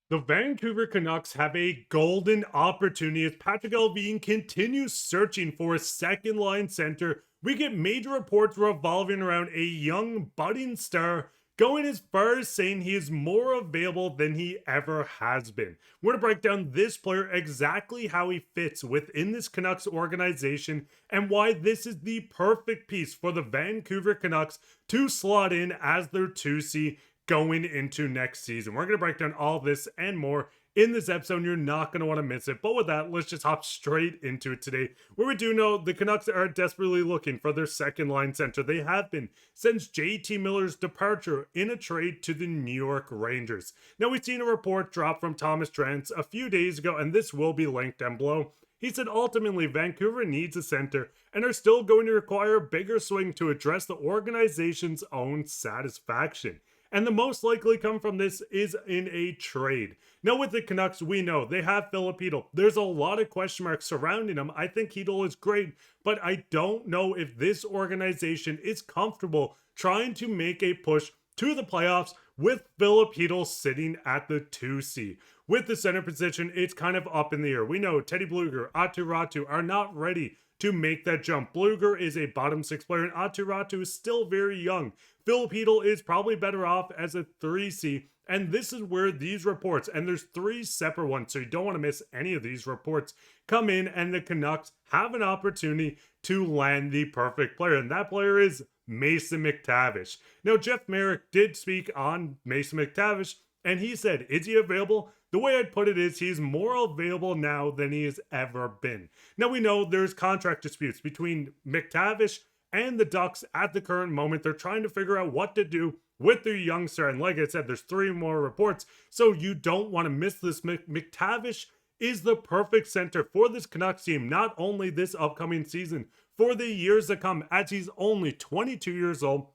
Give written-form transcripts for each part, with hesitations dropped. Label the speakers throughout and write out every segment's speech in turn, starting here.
Speaker 1: The Vancouver Canucks have a golden opportunity as Patrik Allvin continues searching for a second line center. We get major reports revolving around a young budding star going as far as saying he is more available than he ever has been. We're going to break down this player, exactly how he fits within this Canucks organization, and why this is the perfect piece for the Vancouver Canucks to slot in as their 2C going into next season. We're going to break down all this and more in this episode, and you're not going to want to miss it. But with that, let's just hop straight into it today, where we do know the Canucks are desperately looking for their second line center. They have been since JT Miller's departure in a trade to the New York Rangers. Now, we've seen a report drop from Thomas Drance a few days ago, and this will be linked down below. He said ultimately Vancouver needs a center and are still going to require a bigger swing to address the organization's own satisfaction. And the most likely come from this is in a trade. Now, with the Canucks, we know they have Filip Hronek. There's a lot of question marks surrounding him. I think Hronek is great, but I don't know if this organization is comfortable trying to make a push to the playoffs with Filip Hronek sitting at the 2C. With the center position, it's kind of up in the air. We know Teddy Blueger, Aatu Räty are not ready to make that jump. Blueger is a bottom six player, and Aatu Räty is still very young. Filip Hronek is probably better off as a 3C, and this is where these reports, and there's three separate ones, so you don't want to miss any of these reports, come in, and the Canucks have an opportunity to land the perfect player, and that player is Mason McTavish. Now, Jeff Marek did speak on Mason McTavish, and he said, is he available? The way I'd put it is he's more available now than he has ever been. Now, we know there's contract disputes between McTavish and the Ducks at the current moment. They're trying to figure out what to do with their youngster. And like I said, there's three more reports, so you don't want to miss this. McTavish is the perfect center for this Canucks team, not only this upcoming season, for the years to come, as he's only 22 years old,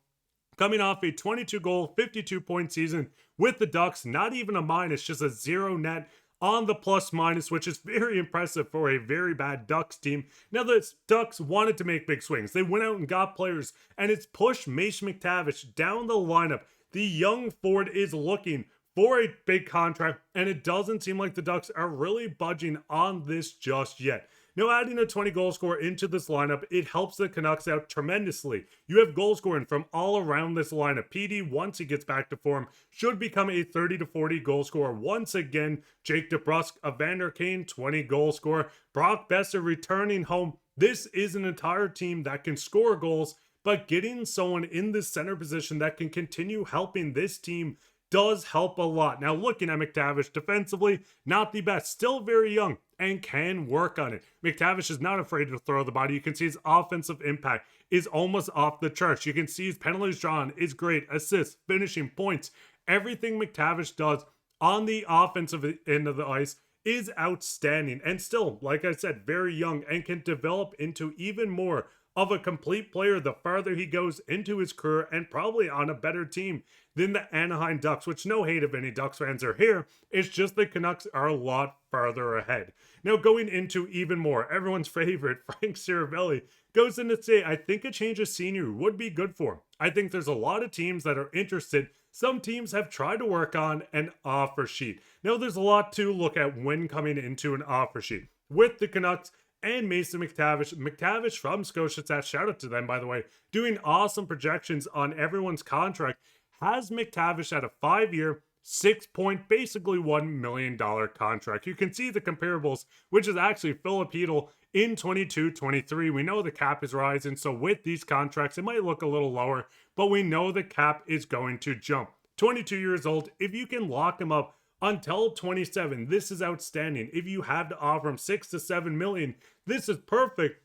Speaker 1: coming off a 22-goal, 52-point season with the Ducks. Not even a minus, just a zero net on the plus-minus, which is very impressive for a very bad Ducks team. Now, the Ducks wanted to make big swings. They went out and got players, and it's pushed Mason McTavish down the lineup. The young Ford is looking for a big contract, and it doesn't seem like the Ducks are really budging on this just yet. Now, adding a 20-goal scorer into this lineup, it helps the Canucks out tremendously. You have goal scoring from all around this lineup. PD, once he gets back to form, should become a 30 to 40 goal scorer once again. Jake DeBrusk, Evander Kane, 20 goal scorer. Brock Boeser returning home. This is an entire team that can score goals, but getting someone in this center position that can continue helping this team does help a lot. Now, looking at McTavish defensively, not the best, still very young, and can work on it. McTavish is not afraid to throw the body. You can see his offensive impact is almost off the charts. You can see his penalties drawn is great, assists, finishing, points. Everything McTavish does on the offensive end of the ice is outstanding, and still, like I said, very young, and can develop into even more of a complete player the farther he goes into his career, and probably on a better team than the Anaheim Ducks, which no hate if any Ducks fans are here. It's just the Canucks are a lot farther ahead. Now, going into even more, everyone's favorite, Frank Seravalli, goes in to say, I think a change of scenery would be good for him. I think there's a lot of teams that are interested. Some teams have tried to work on an offer sheet. Now, there's a lot to look at when coming into an offer sheet. With the Canucks and Mason McTavish. McTavish from Scotiabank, shout out to them, by the way, doing awesome projections on everyone's contract, has McTavish at a 5-year, basically $1 million contract. You can see the comparables, which is actually Filip Hronek in 22-23. We know the cap is rising, so with these contracts, it might look a little lower, but we know the cap is going to jump. 22 years old, if you can lock him up until 27, this is outstanding. If you have to offer him 6 to 7 million, this is perfect.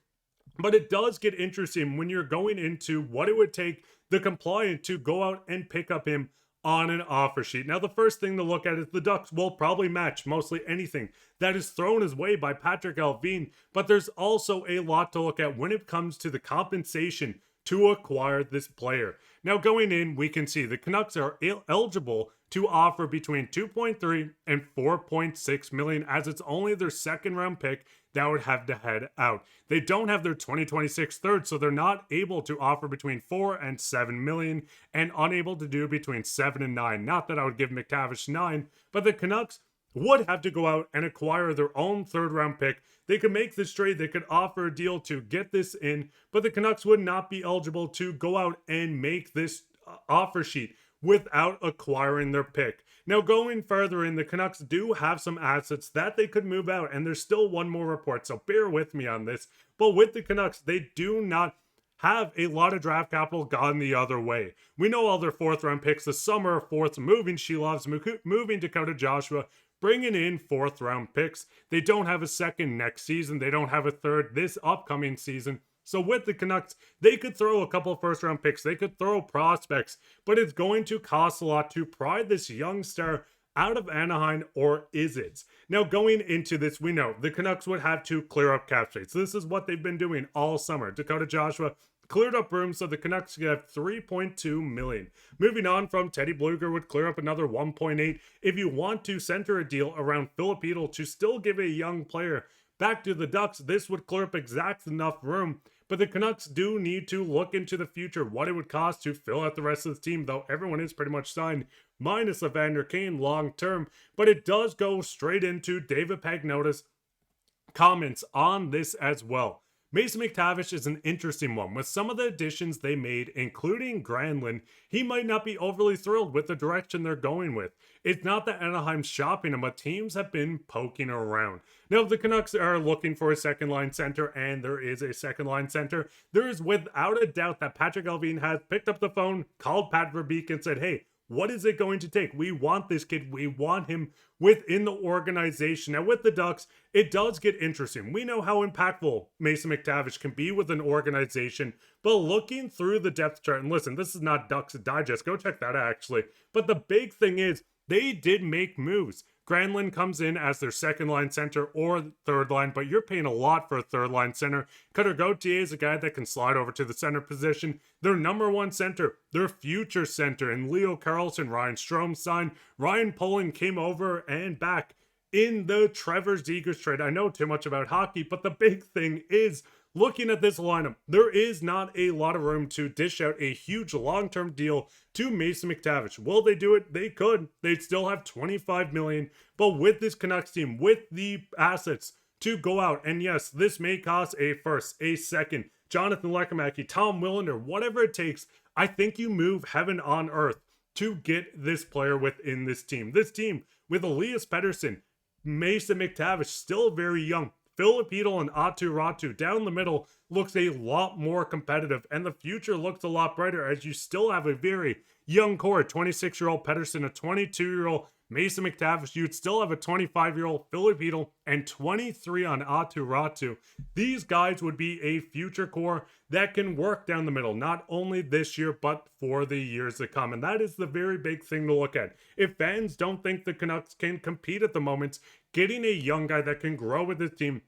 Speaker 1: But it does get interesting when you're going into what it would take the compliant to go out and pick up him on an offer sheet. Now, the first thing to look at is the Ducks will probably match mostly anything that is thrown his way by Patrik Allvin, but there's also a lot to look at when it comes to the compensation to acquire this player. Now, going in, we can see the Canucks are eligible to offer between 2.3 and 4.6 million, as it's only their second round pick that would have to head out. They don't have their 2026 third, so they're not able to offer between 4 and 7 million, and unable to do between 7 and 9. Not that I would give McTavish 9, but the Canucks would have to go out and acquire their own third round pick. They could make this trade, they could offer a deal to get this in, but the Canucks would not be eligible to go out and make this offer sheet without acquiring their pick. Now, going further in, the Canucks do have some assets that they could move out, and there's still one more report, so bear with me on this. But with the Canucks, they do not have a lot of draft capital gone the other way. We know all their fourth round picks this summer, fourth moving Shilovs, moving Dakota Joshua, bringing in fourth round picks. They don't have a second next season. They don't have a third this upcoming season. So with the Canucks, they could throw a couple of first round picks. They could throw prospects, but it's going to cost a lot to pry this young star out of Anaheim, or is it? Now, going into this, we know the Canucks would have to clear up cap space. This is what they've been doing all summer. Dakota Joshua cleared up room so the Canucks could have $3.2 million. Moving on from Teddy Bluger would clear up another $1.8. If you want to center a deal around Filip Hronek to still give a young player back to the Ducks, this would clear up exact enough room. But the Canucks do need to look into the future, what it would cost to fill out the rest of the team, though everyone is pretty much signed, minus Evander Kane long term. But it does go straight into David Pagnotta's comments on this as well. Mason McTavish is an interesting one. With some of the additions they made, including Granlund, he might not be overly thrilled with the direction they're going with. It's not that Anaheim's shopping him, but teams have been poking around. Now, if the Canucks are looking for a second-line center, and there is a second-line center, there is without a doubt that Patrik Allvin has picked up the phone, called Pat Verbeek, and said, hey, what is it going to take? We want this kid. We want him within the organization. Now, with the Ducks, it does get interesting. We know how impactful Mason McTavish can be with an organization, but looking through the depth chart, and listen, this is not Ducks Digest. Go check that out, actually. But the big thing is, they did make moves. Granlund comes in as their second-line center or third line, but you're paying a lot for a third-line center. Cutter Gauthier is a guy that can slide over to the center position. Their number one center, their future center, and Leo Carlson, Ryan Strome signed. Ryan Poland came over and back in the Trevor Zegras trade. I know too much about hockey, but the big thing is, looking at this lineup, there is not a lot of room to dish out a huge long-term deal to Mason McTavish. Will they do it? They could. They'd still have $25 million. But with this Canucks team, with the assets to go out, and yes, this may cost a first, a second, Jonathan Lekkemacki, Tom Willander, whatever it takes, I think you move heaven on earth to get this player within this team. This team with Elias Pettersson, Mason McTavish, still very young, Filip Hronek and Aatu Räty down the middle looks a lot more competitive, and the future looks a lot brighter as you still have a very young core, 26-year-old Pettersson, a 22-year-old Mason McTavish. You'd still have a 25-year-old Filip Hronek and 23 on Aatu Räty. These guys would be a future core that can work down the middle, not only this year, but for the years to come. And that is the very big thing to look at. If fans don't think the Canucks can compete at the moment, getting a young guy that can grow with his team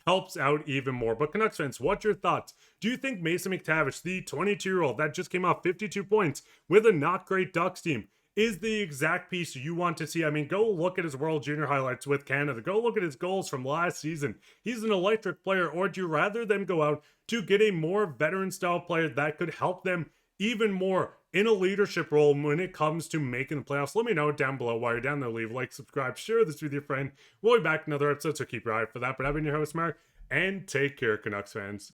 Speaker 1: helps out even more. But Canucks fans, what's your thoughts? Do you think Mason McTavish, the 22-year-old that just came off 52 points with a not great Ducks team, is the exact piece you want to see? I mean, go look at his World Junior highlights with Canada. Go look at his goals from last season. He's an electric player. Or do you rather them go out to get a more veteran-style player that could help them even more in a leadership role when it comes to making the playoffs? Let me know down below. While you're down there, leave a like, subscribe, share this with your friend. We'll be back in another episode, so keep your eye out for that. But I've been your host, Mark, and take care, Canucks fans.